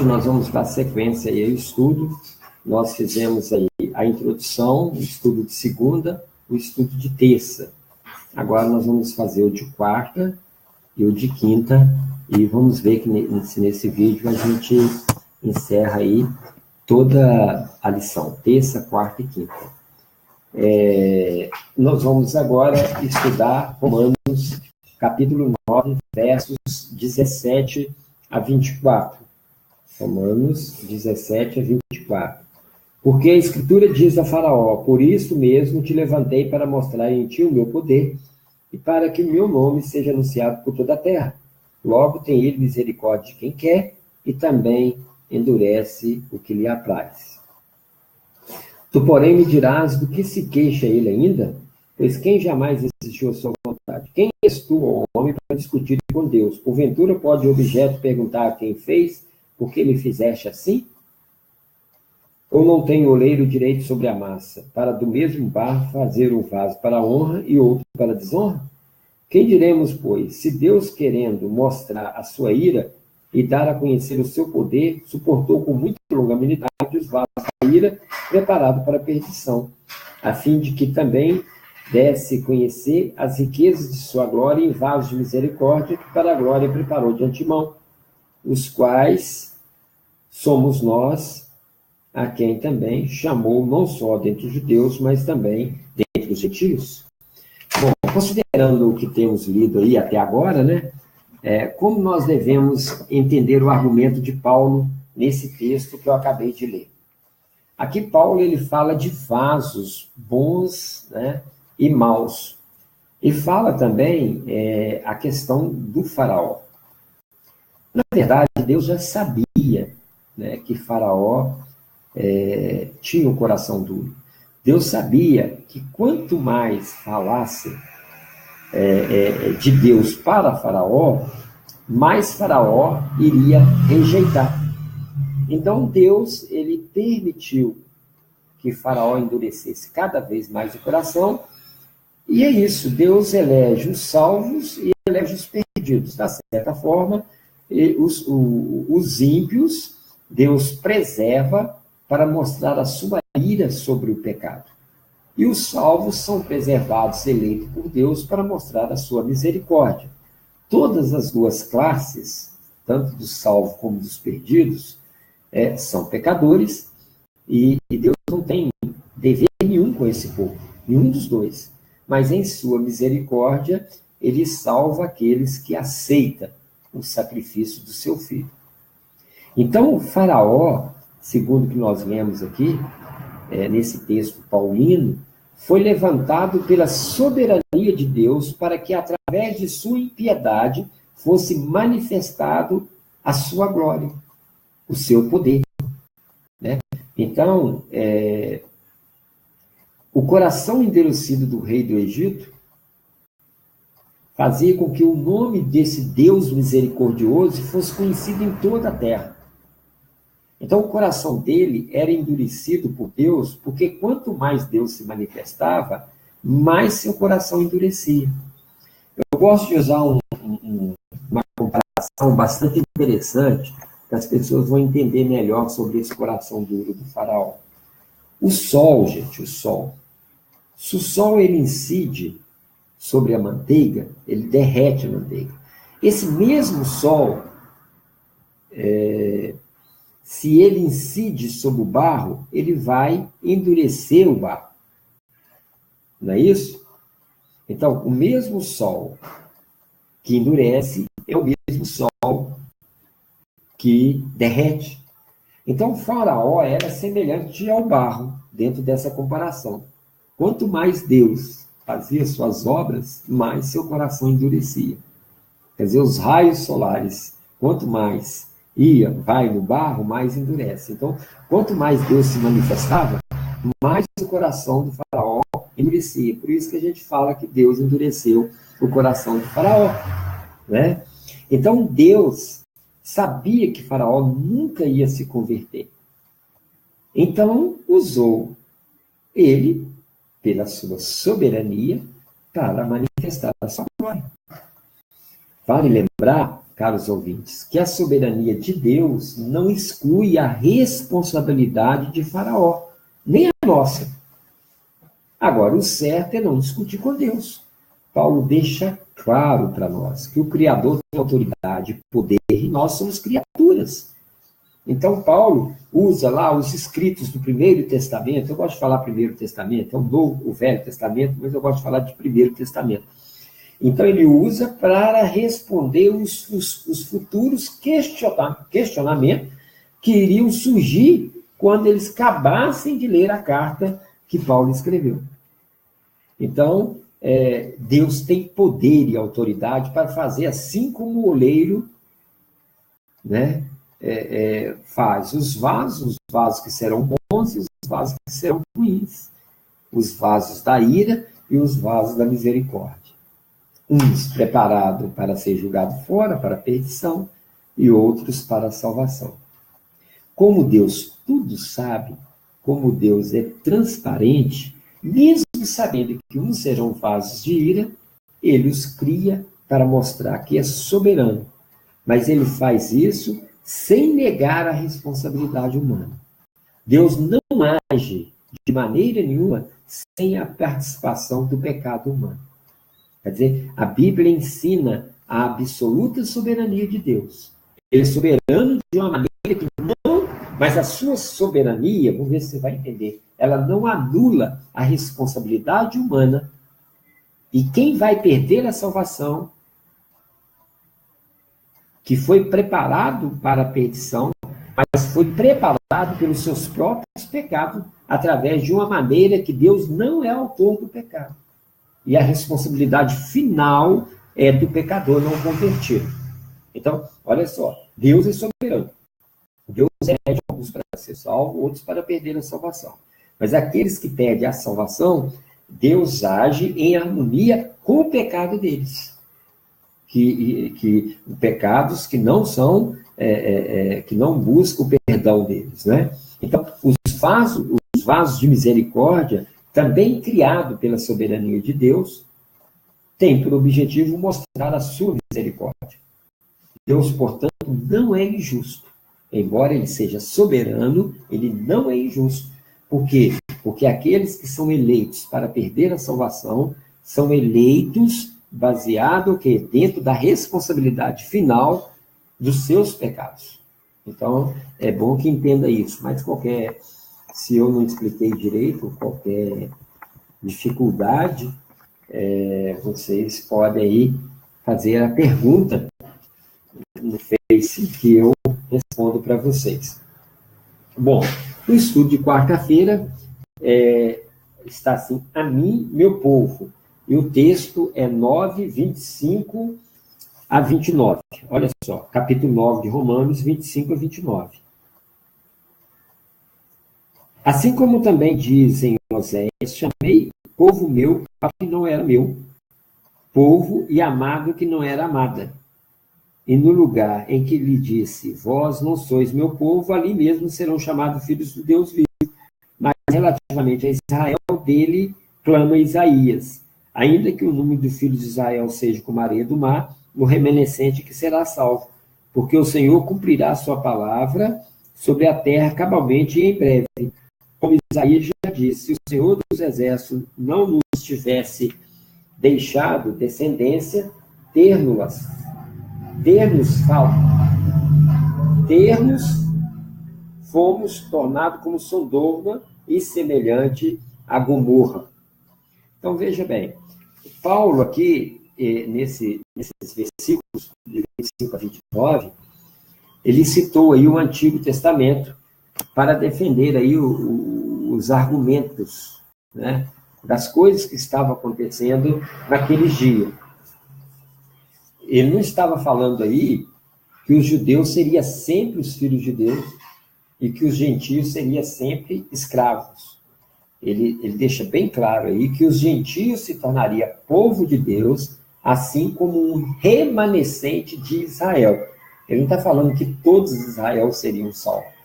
nós vamos dar sequência aí ao estudo. Nós fizemos aí a introdução, o estudo de segunda, o estudo de terça. Agora nós vamos fazer o de quarta e o de quinta, e vamos ver que nesse vídeo a gente encerra aí toda a lição, terça, quarta e quinta. Nós vamos agora estudar Romanos, capítulo 9, versos 17 a 24. Romanos 17 a 24. Porque a Escritura diz a Faraó: por isso mesmo te levantei para mostrar em ti o meu poder, e para que o meu nome seja anunciado por toda a terra. Logo tem ele misericórdia de quem quer, e também endurece o que lhe apraz. Tu, porém, me dirás do que se queixa ele ainda? Pois quem jamais existiu a sua vontade? Quem és tu, ó homem, para discutir com Deus? Porventura pode o objeto perguntar a quem fez: por que me fizeste assim? Ou não tem o oleiro direito sobre a massa, para do mesmo barro fazer um vaso para a honra e outro para a desonra? Quem diremos, pois, se Deus, querendo mostrar a sua ira e dar a conhecer o seu poder, suportou com muita longanimidade os vasos da ira preparado para a perdição, a fim de que também desse conhecer as riquezas de sua glória em vasos de misericórdia, que para a glória preparou de antemão, os quais somos nós, a quem também chamou não só dentre os judeus, mas também dentre os gentios. Bom, considerando o que temos lido aí até agora, né, como nós devemos entender o argumento de Paulo nesse texto que eu acabei de ler? Aqui Paulo ele fala de vasos bons, né, e maus. E fala também a questão do faraó. Na verdade, Deus já sabia, né, que Faraó tinha um coração duro. Deus sabia que quanto mais falasse de Deus para Faraó, mais Faraó iria rejeitar. Então Deus ele permitiu que Faraó endurecesse cada vez mais o coração, e é isso, Deus elege os salvos e elege os perdidos. Da certa forma, os ímpios, Deus preserva para mostrar a sua ira sobre o pecado. E os salvos são preservados, eleitos por Deus, para mostrar a sua misericórdia. Todas as duas classes, tanto dos salvos como dos perdidos, são pecadores, e Deus não tem dever nenhum com esse povo, nenhum dos dois. Mas em sua misericórdia, ele salva aqueles que aceitam o sacrifício do seu filho. Então, o Faraó, segundo o que nós lemos aqui, nesse texto paulino, foi levantado pela soberania de Deus para que, através de sua impiedade, fosse manifestado a sua glória, o seu poder. Né? Então, o coração endurecido do rei do Egito fazia com que o nome desse Deus misericordioso fosse conhecido em toda a terra. Então, o coração dele era endurecido por Deus, porque quanto mais Deus se manifestava, mais seu coração endurecia. Eu gosto de usar uma comparação bastante interessante, que as pessoas vão entender melhor sobre esse coração duro do faraó. O sol, gente, o sol. Se o sol ele incide sobre a manteiga, ele derrete a manteiga. Esse mesmo sol, se ele incide sobre o barro, ele vai endurecer o barro. Não é isso? Então, o mesmo sol que endurece é o mesmo sol que derrete. Então, o faraó era semelhante ao barro, dentro dessa comparação. Quanto mais Deus fazia suas obras, mais seu coração endurecia. Quer dizer, os raios solares, quanto mais vai no barro, mais endurece. Então, quanto mais Deus se manifestava, mais o coração do faraó endurecia. Por isso que a gente fala que Deus endureceu o coração do faraó. Né? Então, Deus sabia que faraó nunca ia se converter. Então, usou ele, pela sua soberania, para manifestar a sua glória. Vale lembrar, caros ouvintes, que a soberania de Deus não exclui a responsabilidade de Faraó, nem a nossa. Agora, o certo é não discutir com Deus. Paulo deixa claro para nós que o Criador tem autoridade e poder e nós somos criaturas. Então, Paulo usa lá os escritos do Primeiro Testamento. Eu gosto de falar Primeiro Testamento, é o Velho Testamento, mas eu gosto de falar de Primeiro Testamento. Então, ele usa para responder os futuros questionamentos que iriam surgir quando eles acabassem de ler a carta que Paulo escreveu. Então, Deus tem poder e autoridade para fazer assim como o oleiro, né, faz os vasos que serão bons e os vasos que serão ruins, os vasos da ira e os vasos da misericórdia. Uns preparados para ser julgado fora, para a perdição, e outros para a salvação. Como Deus tudo sabe, como Deus é transparente, mesmo sabendo que uns serão vasos de ira, ele os cria para mostrar que é soberano. Mas ele faz isso sem negar a responsabilidade humana. Deus não age de maneira nenhuma sem a participação do pecado humano. Quer dizer, a Bíblia ensina a absoluta soberania de Deus. Ele é soberano de uma maneira que não, mas a sua soberania, vamos ver se você vai entender, ela não anula a responsabilidade humana. E quem vai perder a salvação, que foi preparado para a perdição, mas foi preparado pelos seus próprios pecados, através de uma maneira que Deus não é autor do pecado. E a responsabilidade final é do pecador não convertido. Então, olha só, Deus é soberano. Deus elege alguns para ser salvo, outros para perder a salvação. Mas aqueles que perdem a salvação, Deus age em harmonia com o pecado deles. Que pecados que não são, que não buscam o perdão deles, né? Então, os vasos de misericórdia, também criado pela soberania de Deus, tem por objetivo mostrar a sua misericórdia. Deus, portanto, não é injusto. Embora ele seja soberano, ele não é injusto. Por quê? Porque aqueles que são eleitos para perder a salvação são eleitos baseado dentro da responsabilidade final dos seus pecados. Então, é bom que entenda isso. Mas se eu não expliquei direito, qualquer dificuldade, vocês podem aí fazer a pergunta no Face que eu respondo para vocês. Bom, o estudo de quarta-feira está assim: a mim, meu povo. E o texto é 9, 25 a 29. Olha só, capítulo 9 de Romanos, 25 a 29. Assim como também dizem Oséias, chamei povo meu que não era meu, povo e amado que não era amada. E no lugar em que lhe disse, vós não sois meu povo, ali mesmo serão chamados filhos do Deus vivo. Mas relativamente a Israel, dele clama Isaías. Ainda que o número de filhos de Israel seja como a areia do mar, no remanescente que será salvo. Porque o Senhor cumprirá a sua palavra sobre a terra cabalmente e em breve. Como Isaías já disse, se o Senhor dos Exércitos não nos tivesse deixado descendência, ter-nos fomos tornados como Sodoma e semelhante a Gomorra. Então, veja bem, Paulo aqui, nesses versículos, de 25 a 29, ele citou aí o Antigo Testamento para defender aí os argumentos, né, das coisas que estavam acontecendo naqueles dias. Ele não estava falando aí que os judeus seriam sempre os filhos de Deus e que os gentios seriam sempre escravos. Ele deixa bem claro aí que os gentios se tornariam povo de Deus, assim como um remanescente de Israel. Ele não está falando que todos Israel seriam salvos.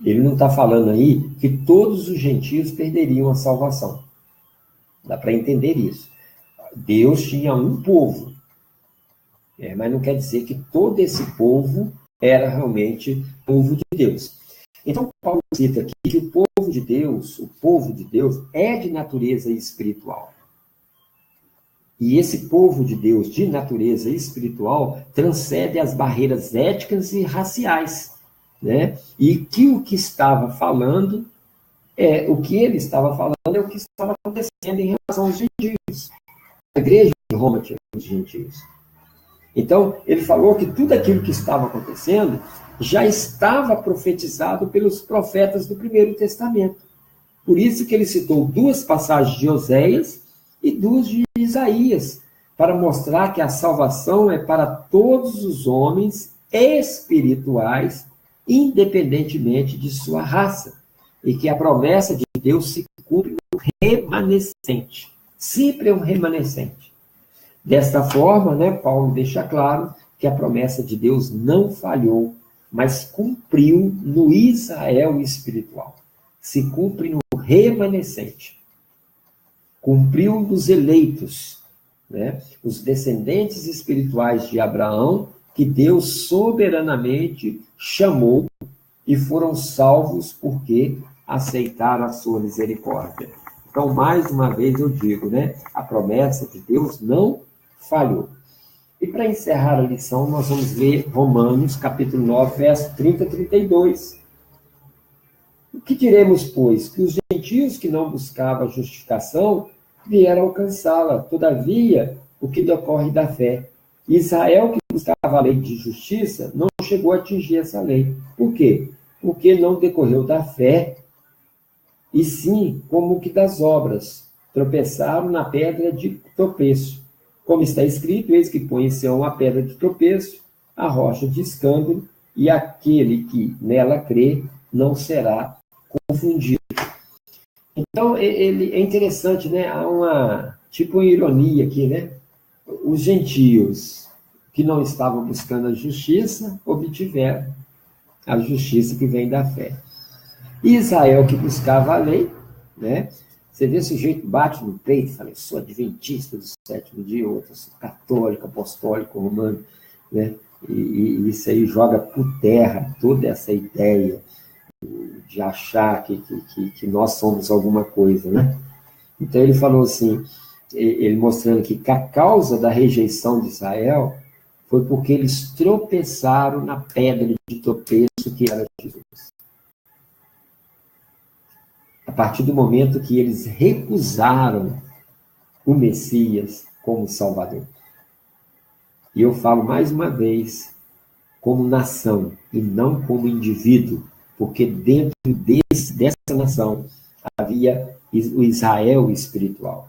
Ele não está falando aí que todos os gentios perderiam a salvação. Dá para entender isso. Deus tinha um povo. Mas não quer dizer que todo esse povo era realmente povo de Deus. Então, Paulo cita aqui que o povo de Deus é de natureza espiritual. E esse povo de Deus de natureza espiritual transcende as barreiras éticas e raciais, né? E que o que estava falando o que ele estava falando é o que estava acontecendo em relação aos gentios. A igreja de Roma tinha os gentios. Então, ele falou que tudo aquilo que estava acontecendo já estava profetizado pelos profetas do Primeiro Testamento. Por isso que ele citou 2 passagens de Oséias e 2 de Isaías, para mostrar que a salvação é para todos os homens espirituais, independentemente de sua raça, e que a promessa de Deus se cumpre no remanescente. Sempre é um remanescente. Desta forma, Paulo deixa claro que a promessa de Deus não falhou, mas cumpriu no Israel espiritual. Se cumpre no remanescente. Cumpriu nos eleitos, os descendentes espirituais de Abraão, que Deus soberanamente chamou e foram salvos porque aceitaram a sua misericórdia. Então, mais uma vez eu digo, a promessa de Deus não falhou. E para encerrar a lição, nós vamos ler Romanos, capítulo 9, verso 30 a 32. O que diremos, pois? Que os gentios que não buscavam a justificação vieram alcançá-la. Todavia, o que decorre da fé? Israel, que buscava a lei de justiça, não chegou a atingir essa lei. Por quê? Porque não decorreu da fé, e sim como que das obras. Tropeçaram na pedra de tropeço. Como está escrito, eis que põe em Sião a pedra de tropeço, a rocha de escândalo, e aquele que nela crê não será confundido. Então, é interessante, há uma ironia aqui, Os gentios que não estavam buscando a justiça, obtiveram a justiça que vem da fé. E Israel, que buscava a lei, Você vê o sujeito bate no peito e fala, eu sou adventista do 7º dia, outro, sou católico, apostólico, romano, E isso aí joga por terra toda essa ideia de achar que nós somos alguma coisa, Então ele falou assim, ele mostrando que a causa da rejeição de Israel foi porque eles tropeçaram na pedra de tropeço que era Jesus. A partir do momento que eles recusaram o Messias como Salvador. E eu falo mais uma vez, como nação e não como indivíduo, porque dentro dessa nação havia o Israel espiritual.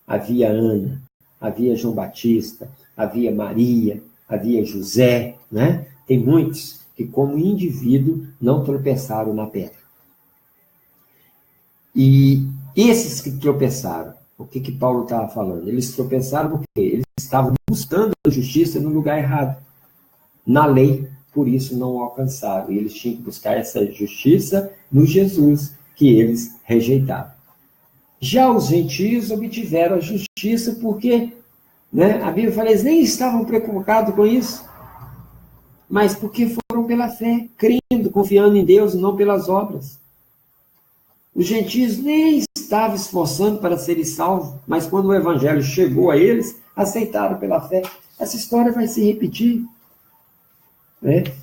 Havia Ana, havia João Batista, havia Maria, havia José, Tem muitos que, como indivíduo, não tropeçaram na pedra. E esses que tropeçaram, o que Paulo estava falando? Eles tropeçaram porque eles estavam buscando a justiça no lugar errado, na lei, por isso não alcançaram. E eles tinham que buscar essa justiça no Jesus, que eles rejeitaram. Já os gentios obtiveram a justiça porque, a Bíblia fala, eles nem estavam preocupados com isso, mas porque foram pela fé, crendo, confiando em Deus e não pelas obras. Os gentios nem estavam esforçando para serem salvos, mas quando o evangelho chegou a eles, aceitaram pela fé. Essa história vai se repetir.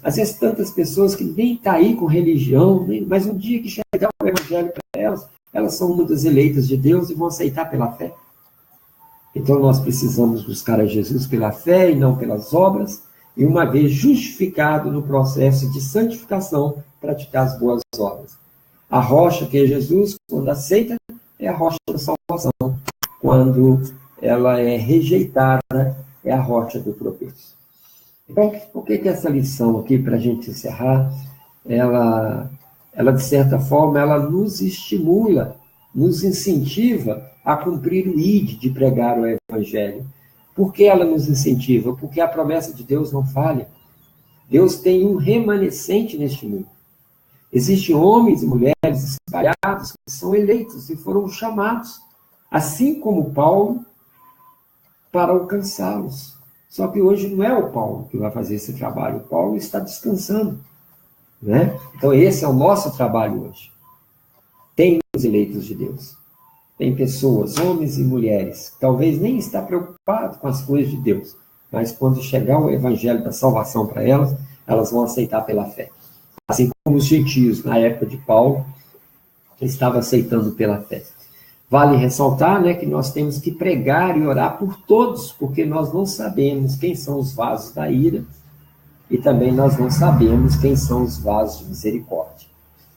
Às vezes tantas pessoas que nem estão aí com religião, mas um dia que chegar o evangelho para elas são uma das eleitas de Deus e vão aceitar pela fé. Então nós precisamos buscar a Jesus pela fé e não pelas obras, e uma vez justificado no processo de santificação, praticar as boas obras. A rocha que é Jesus, quando aceita, é a rocha da salvação. Quando ela é rejeitada, é a rocha do tropeço. Então, o que é essa lição aqui, para a gente encerrar? Ela, de certa forma, ela nos estimula, nos incentiva a cumprir o ID de pregar o Evangelho. Por que ela nos incentiva? Porque a promessa de Deus não falha. Deus tem um remanescente neste mundo. Existem homens e mulheres espalhados que são eleitos e foram chamados, assim como Paulo, para alcançá-los. Só que hoje não é o Paulo que vai fazer esse trabalho, o Paulo está descansando, né? Então esse é o nosso trabalho hoje. Tem os eleitos de Deus, tem pessoas, homens e mulheres, que talvez nem está preocupado com as coisas de Deus, mas quando chegar o evangelho da salvação para elas, elas vão aceitar pela fé. Assim como os gentios, na época de Paulo, estavam aceitando pela fé. Vale ressaltar, né, que nós temos que pregar e orar por todos, porque nós não sabemos quem são os vasos da ira e também nós não sabemos quem são os vasos de misericórdia.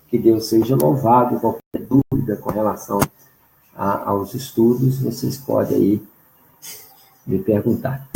Que Deus seja louvado. Qualquer dúvida com relação aos estudos, vocês podem aí me perguntar.